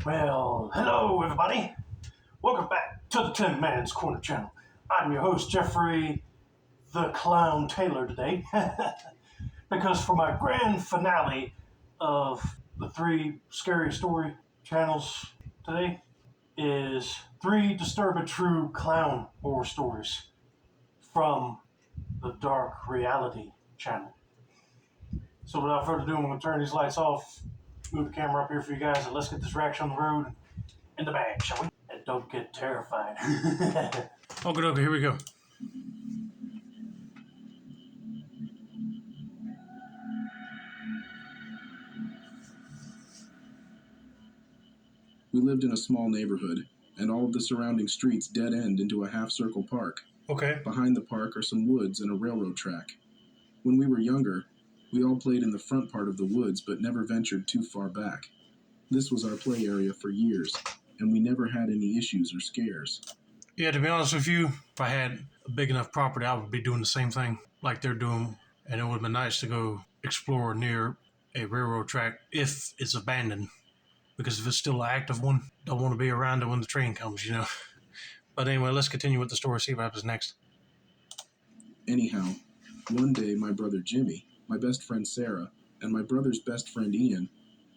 Well, hello everybody. Welcome back to the Tin Man's Corner channel. I'm your host, Jeffrey the Clown Taylor today. Because for my grand finale of the three scary story channels today is three disturbing true clown horror stories from the Dark Reality channel. So without further ado, I'm going to turn these lights off, move the camera up here for you guys, and let's get this reaction on the road in the bag, shall we? And don't get terrified. Okay, here we go. We lived in a small neighborhood, and all of the surrounding streets dead end into a half-circle park. Okay. Behind the park are some woods and a railroad track. When we were younger, we all played in the front part of the woods but never ventured too far back. This was our play area for years, and we never had any issues or scares. Yeah, to be honest with you, if I had a big enough property, I would be doing the same thing like they're doing, and it would have been nice to go explore near a railroad track if it's abandoned. Because if it's still an active one, don't want to be around it when the train comes, you know. But anyway, let's continue with the story, see what happens next. Anyhow, one day my brother Jimmy, my best friend Sarah, and my brother's best friend Ian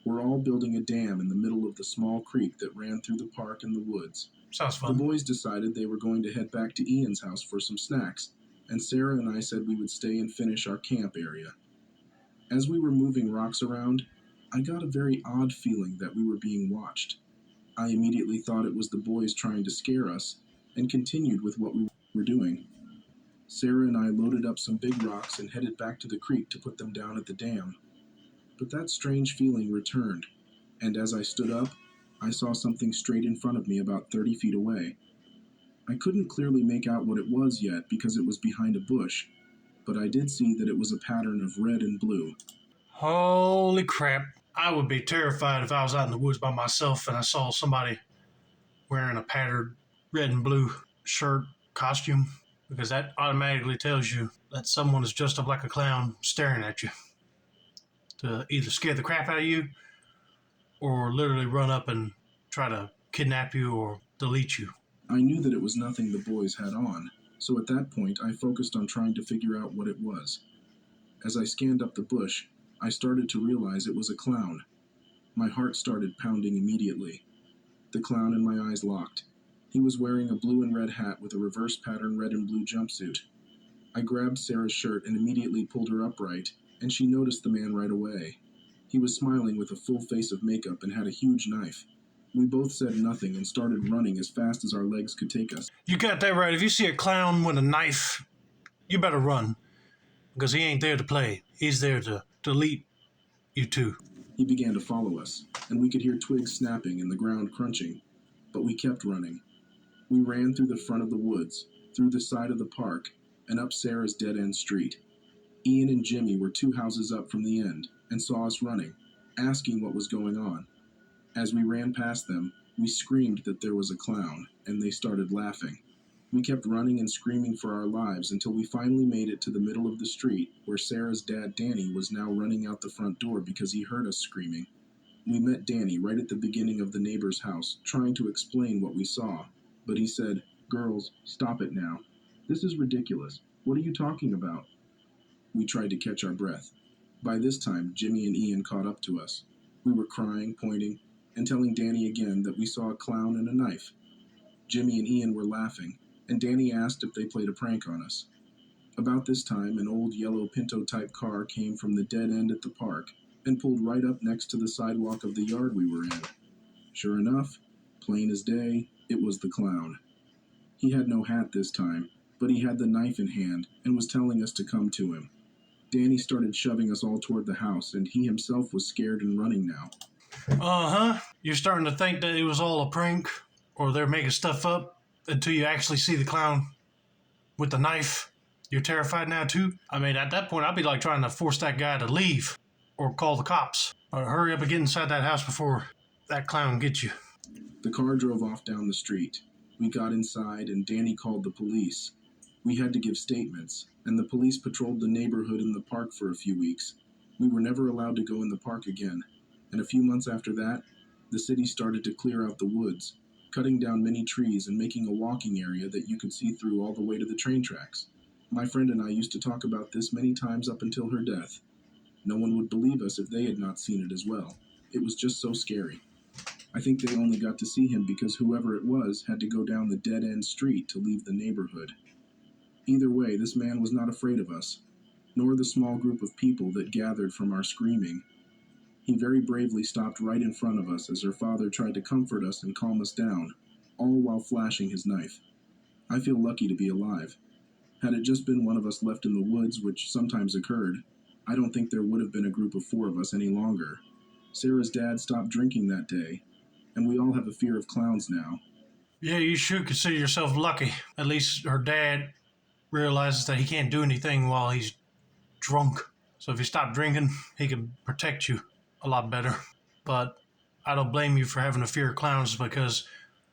were all building a dam in the middle of the small creek that ran through the park and the woods. Sounds fun. The boys decided they were going to head back to Ian's house for some snacks, and Sarah and I said we would stay and finish our camp area. As we were moving rocks around, I got a very odd feeling that we were being watched. I immediately thought it was the boys trying to scare us, and continued with what we were doing. Sarah and I loaded up some big rocks and headed back to the creek to put them down at the dam. But that strange feeling returned, and as I stood up, I saw something straight in front of me about 30 feet away. I couldn't clearly make out what it was yet because it was behind a bush, but I did see that it was a pattern of red and blue. Holy crap. I would be terrified if I was out in the woods by myself and I saw somebody wearing a patterned red and blue shirt, costume, because that automatically tells you that someone is dressed up like a clown staring at you to either scare the crap out of you or literally run up and try to kidnap you or delete you. I knew that it was nothing the boys had on, so at that point I focused on trying to figure out what it was. As I scanned up the bush, I started to realize it was a clown. My heart started pounding immediately. The clown and my eyes locked. He was wearing a blue and red hat with a reverse pattern red and blue jumpsuit. I grabbed Sarah's shirt and immediately pulled her upright, and she noticed the man right away. He was smiling with a full face of makeup and had a huge knife. We both said nothing and started running as fast as our legs could take us. You got that right. If you see a clown with a knife, you better run, because he ain't there to play. He's there to delete you two. He began to follow us, and we could hear twigs snapping and the ground crunching, but we kept running. We ran through the front of the woods, through the side of the park, and up Sarah's dead-end street. Ian and Jimmy were 2 houses up from the end and saw us running, asking what was going on. As we ran past them, we screamed that there was a clown, and they started laughing. We kept running and screaming for our lives until we finally made it to the middle of the street, where Sarah's dad, Danny, was now running out the front door because he heard us screaming. We met Danny right at the beginning of the neighbor's house, trying to explain what we saw, but he said, "Girls, stop it now. This is ridiculous. What are you talking about?" We tried to catch our breath. By this time, Jimmy and Ian caught up to us. We were crying, pointing, and telling Danny again that we saw a clown and a knife. Jimmy and Ian were laughing, and Danny asked if they played a prank on us. About this time, an old yellow Pinto-type car came from the dead end at the park and pulled right up next to the sidewalk of the yard we were in. Sure enough, plain as day, it was the clown. He had no hat this time, but he had the knife in hand and was telling us to come to him. Danny started shoving us all toward the house, and he himself was scared and running now. Uh-huh. You're starting to think that it was all a prank, or they're making stuff up, until you actually see the clown with the knife. You're terrified now, too? I mean, at that point, I'd be like trying to force that guy to leave, or call the cops, or hurry up and get inside that house before that clown gets you. The car drove off down the street. We got inside, and Danny called the police. We had to give statements, and the police patrolled the neighborhood and the park for a few weeks. We were never allowed to go in the park again, and a few months after that, The city started to clear out the woods, cutting down many trees and making a walking area that you could see through all the way to the train tracks. My friend and I used to talk about this many times up until her death. No one would believe us if they had not seen it as well. It was just so scary. I think they only got to see him because whoever it was had to go down the dead-end street to leave the neighborhood. Either way, this man was not afraid of us, nor the small group of people that gathered from our screaming. He very bravely stopped right in front of us as her father tried to comfort us and calm us down, all while flashing his knife. I feel lucky to be alive. Had it just been one of us left in the woods, which sometimes occurred, I don't think there would have been a group of 4 of us any longer. Sarah's dad stopped drinking that day, and we all have a fear of clowns now. Yeah, you should consider yourself lucky. At least her dad realizes that he can't do anything while he's drunk. So if you stop drinking, he can protect you a lot better. But I don't blame you for having a fear of clowns, because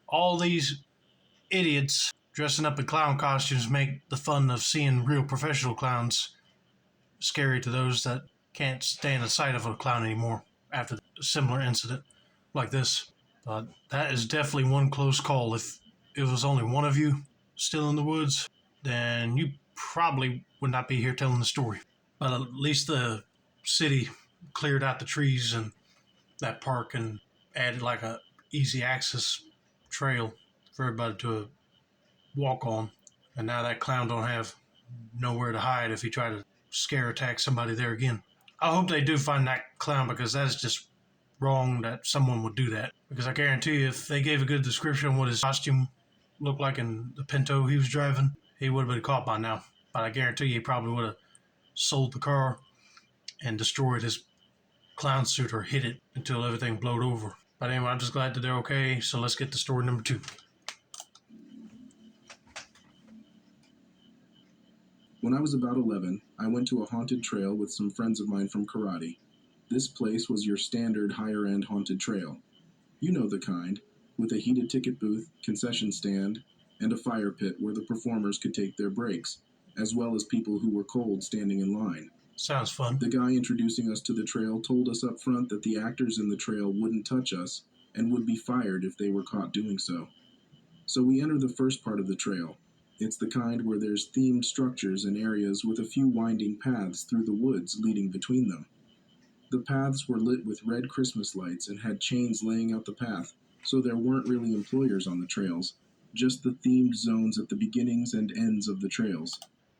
all these idiots dressing up in clown costumes make the fun of seeing real professional clowns scary to those that can't stand the sight of a clown anymore after a similar incident like this. But that is definitely one close call. If it was only one of you still in the woods, then you probably would not be here telling the story. But at least the city cleared out the trees and that park and added like a easy access trail for everybody to walk on. And now that clown don't have nowhere to hide if he try to scare attack somebody there again. I hope they do find that clown, because that is just wrong that someone would do that. Because I guarantee you, if they gave a good description of what his costume looked like in the Pinto he was driving, he would have been caught by now. But I guarantee you, he probably would have sold the car and destroyed his clown suit or hid it until everything blowed over. But anyway, I'm just glad that they're okay. So let's get to story number 2. When I was about 11, I went to a haunted trail with some friends of mine from karate. This place was your standard higher-end haunted trail. You know the kind, with a heated ticket booth, concession stand, and a fire pit where the performers could take their breaks, as well as people who were cold standing in line. Sounds fun. The guy introducing us to the trail told us up front that the actors in the trail wouldn't touch us and would be fired if they were caught doing so. So we enter the first part of the trail. It's the kind where there's themed structures and areas with a few winding paths through the woods leading between them. The paths were lit with red Christmas lights and had chains laying out the path, so there weren't really employers on the trails, just the themed zones at the beginnings and ends of the trails.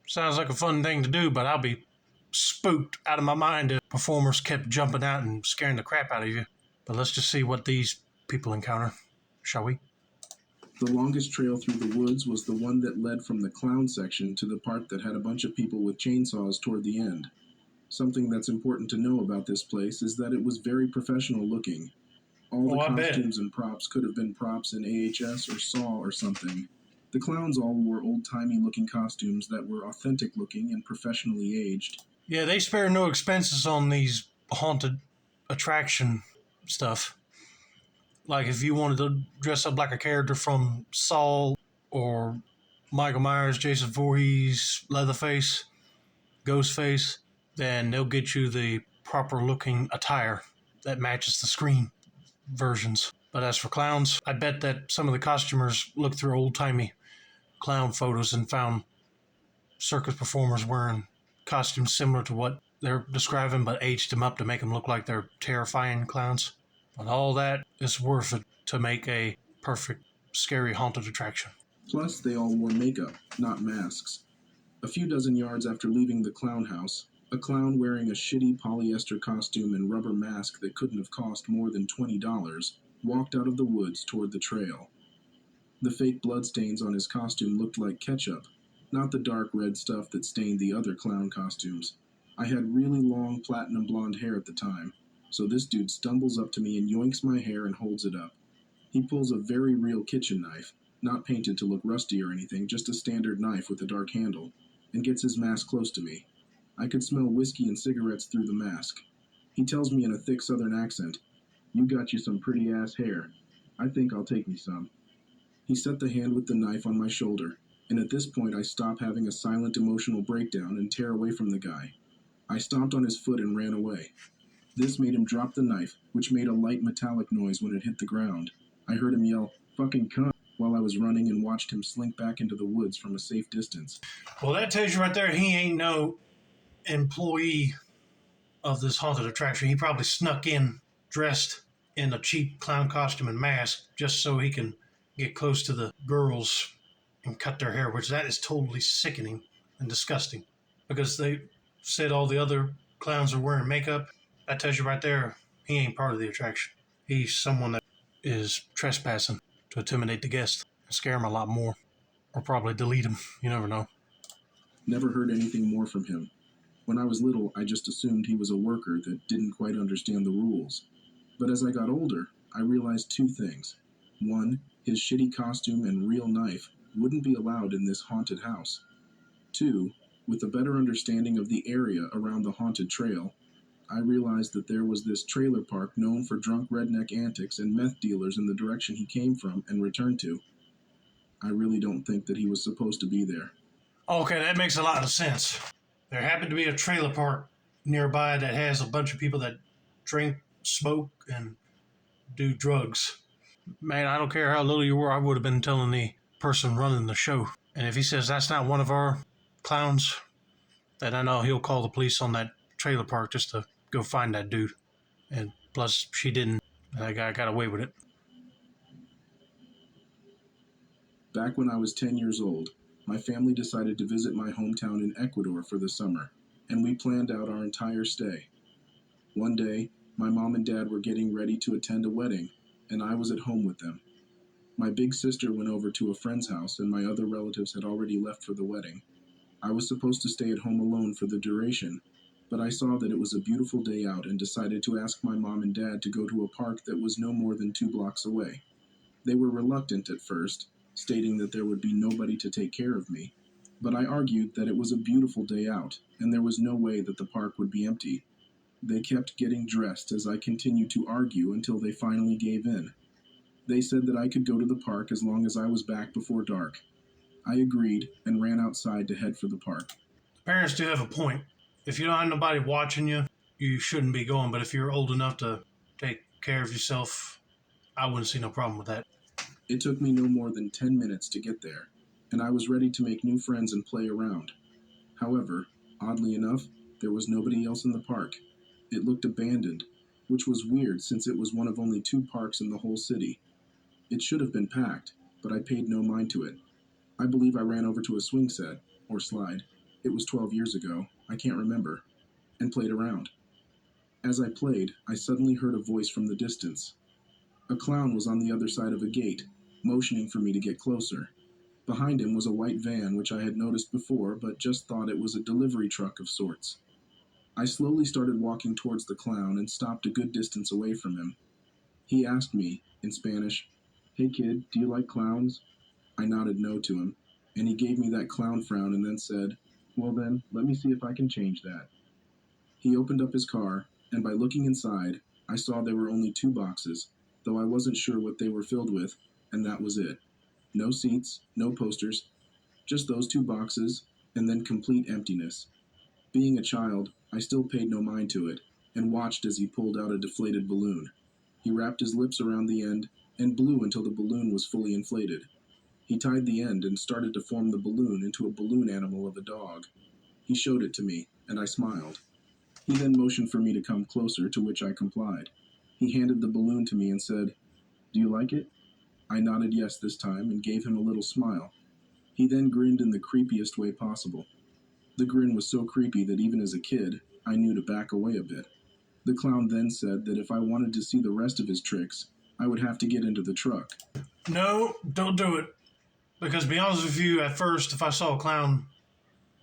Sounds like a fun thing to do, but I'll be spooked out of my mind if performers kept jumping out and scaring the crap out of you. But let's just see what these people encounter, shall we? The longest trail through the woods was the one that led from the clown section to the part that had a bunch of people with chainsaws toward the end. Something that's important to know about this place is that it was very professional looking. All the costumes and props could have been props in AHS or Saw or something. The clowns all wore old-timey looking costumes that were authentic looking and professionally aged. Yeah, they spare no expenses on these haunted attraction stuff. Like if you wanted to dress up like a character from Saw or Michael Myers, Jason Voorhees, Leatherface, Ghostface, then they'll get you the proper looking attire that matches the screen versions. But as for clowns, I bet that some of the costumers looked through old-timey clown photos and found circus performers wearing costumes similar to what they're describing, but aged them up to make them look like they're terrifying clowns. But all that is worth it to make a perfect, scary, haunted attraction. Plus, they all wore makeup, not masks. A few dozen yards after leaving the clown house, a clown wearing a shitty polyester costume and rubber mask that couldn't have cost more than $20 walked out of the woods toward the trail. The fake bloodstains on his costume looked like ketchup, not the dark red stuff that stained the other clown costumes. I had really long platinum blonde hair at the time, so this dude stumbles up to me and yoinks my hair and holds it up. He pulls a very real kitchen knife, not painted to look rusty or anything, just a standard knife with a dark handle, and gets his mask close to me. I could smell whiskey and cigarettes through the mask. He tells me in a thick southern accent, "You got you some pretty ass hair. I think I'll take me some." He set the hand with the knife on my shoulder, and at this point I stop having a silent emotional breakdown and tear away from the guy. I stomped on his foot and ran away. This made him drop the knife, which made a light metallic noise when it hit the ground. I heard him yell, "Fucking cunt," while I was running and watched him slink back into the woods from a safe distance. Well, that tells you right there he ain't no employee of this haunted attraction. He probably snuck in dressed in a cheap clown costume and mask just so he can get close to the girls and cut their hair, which that is totally sickening and disgusting. Because they said all the other clowns are wearing makeup. That tells you right there he ain't part of the attraction. He's someone that is trespassing to intimidate the guests and scare them a lot more. Or probably delete them. You never know. Never heard anything more from him. When I was little, I just assumed he was a worker that didn't quite understand the rules. But as I got older, I realized two things. One, his shitty costume and real knife wouldn't be allowed in this haunted house. Two, with a better understanding of the area around the haunted trail, I realized that there was this trailer park known for drunk redneck antics and meth dealers in the direction he came from and returned to. I really don't think that he was supposed to be there. Okay, that makes a lot of sense. There happened to be a trailer park nearby that has a bunch of people that drink, smoke, and do drugs. Man, I don't care how little you were, I would have been telling the person running the show. And if he says that's not one of our clowns, then I know he'll call the police on that trailer park just to go find that dude. And plus, she didn't. That guy got away with it. Back when I was 10 years old, my family decided to visit my hometown in Ecuador for the summer, and we planned out our entire stay. One day, my mom and dad were getting ready to attend a wedding, and I was at home with them. My big sister went over to a friend's house, and my other relatives had already left for the wedding. I was supposed to stay at home alone for the duration, but I saw that it was a beautiful day out and decided to ask my mom and dad to go to a park that was no more than 2 blocks away. They were reluctant at first, stating that there would be nobody to take care of me, but I argued that it was a beautiful day out, and there was no way that the park would be empty. They kept getting dressed as I continued to argue until they finally gave in. They said that I could go to the park as long as I was back before dark. I agreed and ran outside to head for the park. Parents do have a point. If you don't have nobody watching you, you shouldn't be going. But if you're old enough to take care of yourself, I wouldn't see no problem with that. It took me no more than 10 minutes to get there, and I was ready to make new friends and play around. However, oddly enough, there was nobody else in the park. It looked abandoned, which was weird since it was one of only 2 parks in the whole city. It should have been packed, but I paid no mind to it. I believe I ran over to a swing set, or slide. It was 12 years ago, I can't remember, and played around. As I played, I suddenly heard a voice from the distance. A clown was on the other side of a gate, motioning for me to get closer. Behind him was a white van which I had noticed before, but just thought it was a delivery truck of sorts. I slowly started walking towards the clown and stopped a good distance away from him. He asked me, in Spanish, "Hey kid, do you like clowns?" I nodded no to him, and he gave me that clown frown and then said, "Well then, let me see if I can change that." He opened up his car, and by looking inside, I saw there were only 2 boxes, though I wasn't sure what they were filled with, and that was it. No seats, no posters, just those 2 boxes, and then complete emptiness. Being a child, I still paid no mind to it, and watched as he pulled out a deflated balloon. He wrapped his lips around the end, and blew until the balloon was fully inflated. He tied the end and started to form the balloon into a balloon animal of a dog. He showed it to me, and I smiled. He then motioned for me to come closer, to which I complied. He handed the balloon to me and said, "Do you like it?" I nodded yes this time and gave him a little smile. He then grinned in the creepiest way possible. The grin was so creepy that even as a kid, I knew to back away a bit. The clown then said that if I wanted to see the rest of his tricks, I would have to get into the truck. No, don't do it. Because to be honest with you, at first, if I saw a clown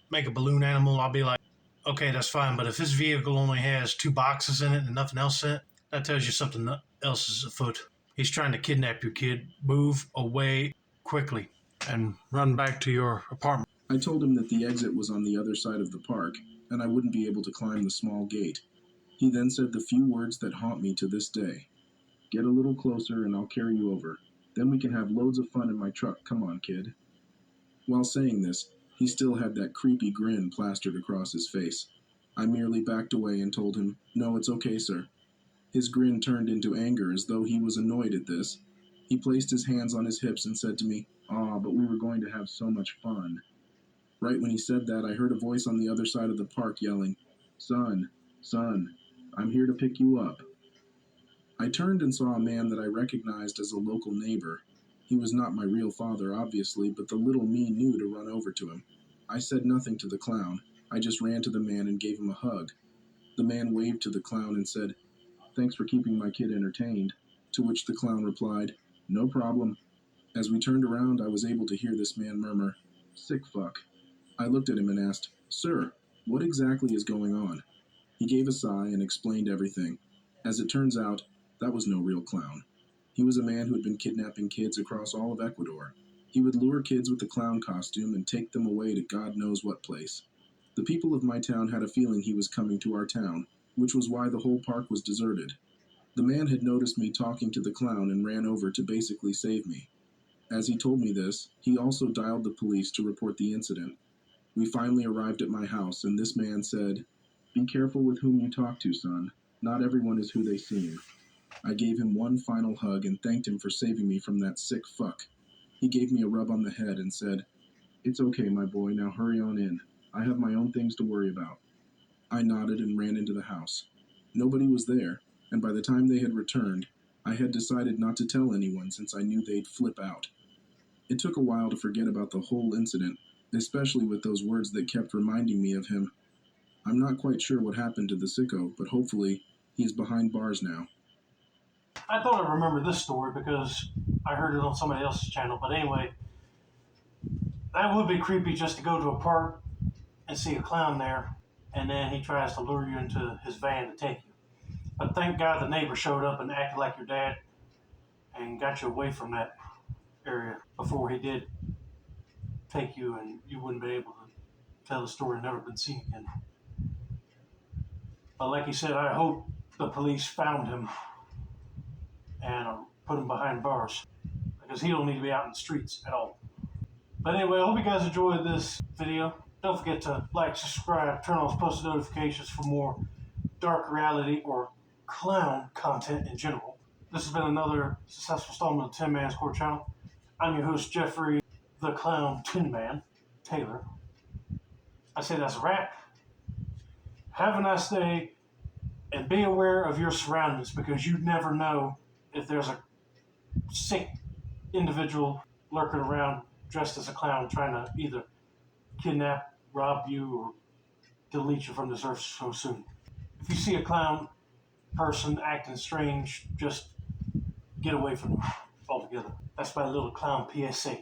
make a balloon animal, I'll be like, okay, that's fine. But if his vehicle only has 2 boxes in it and nothing else in it, that tells you something else is afoot. He's trying to kidnap you, kid. Move away quickly and run back to your apartment. I told him that the exit was on the other side of the park, and I wouldn't be able to climb the small gate. He then said the few words that haunt me to this day. "Get a little closer and I'll carry you over. Then we can have loads of fun in my truck. Come on, kid." While saying this, he still had that creepy grin plastered across his face. I merely backed away and told him, "No, it's okay, sir." His grin turned into anger as though he was annoyed at this. He placed his hands on his hips and said to me, "Aw, but we were going to have so much fun." Right when he said that, I heard a voice on the other side of the park yelling, "Son, son, I'm here to pick you up." I turned and saw a man that I recognized as a local neighbor. He was not my real father, obviously, but the little me knew to run over to him. I said nothing to the clown. I just ran to the man and gave him a hug. The man waved to the clown and said, "Thanks for keeping my kid entertained." To which the clown replied, "No problem." As we turned around, I was able to hear this man murmur, "Sick fuck." I looked at him and asked, "Sir, what exactly is going on?" He gave a sigh and explained everything. As it turns out, that was no real clown. He was a man who had been kidnapping kids across all of Ecuador. He would lure kids with the clown costume and take them away to God knows what place. The people of my town had a feeling he was coming to our town, which was why the whole park was deserted. The man had noticed me talking to the clown and ran over to basically save me. As he told me this, he also dialed the police to report the incident. We finally arrived at my house, and this man said, "Be careful with whom you talk to, son. Not everyone is who they seem." I gave him one final hug and thanked him for saving me from that sick fuck. He gave me a rub on the head and said, "It's okay, my boy, now hurry on in. I have my own things to worry about." I nodded and ran into the house. Nobody was there, and by the time they had returned, I had decided not to tell anyone since I knew they'd flip out. It took a while to forget about the whole incident, especially with those words that kept reminding me of him. I'm not quite sure what happened to the sicko, but hopefully he's behind bars now. I thought I remembered this story because I heard it on somebody else's channel. But anyway, that would be creepy just to go to a park and see a clown there, and then he tries to lure you into his van to take you. But thank God the neighbor showed up and acted like your dad and got you away from that area before he did take you, and you wouldn't be able to tell the story and never been seen again. But like he said, I hope the police found him and put him behind bars because he don't need to be out in the streets at all. But anyway, I hope you guys enjoyed this video. Don't forget to like, subscribe, turn on post notifications for more dark reality or clown content in general. This has been another successful installment of the Tin Man's Corner channel. I'm your host, Jeffrey the Clown Tin Man Taylor. I say that's a wrap. Have a nice day, and be aware of your surroundings because you never know if there's a sick individual lurking around dressed as a clown trying to either kidnap, rob you, or delete you from this earth so soon. If you see a clown person acting strange, just get away from them altogether. That's my little clown PSA.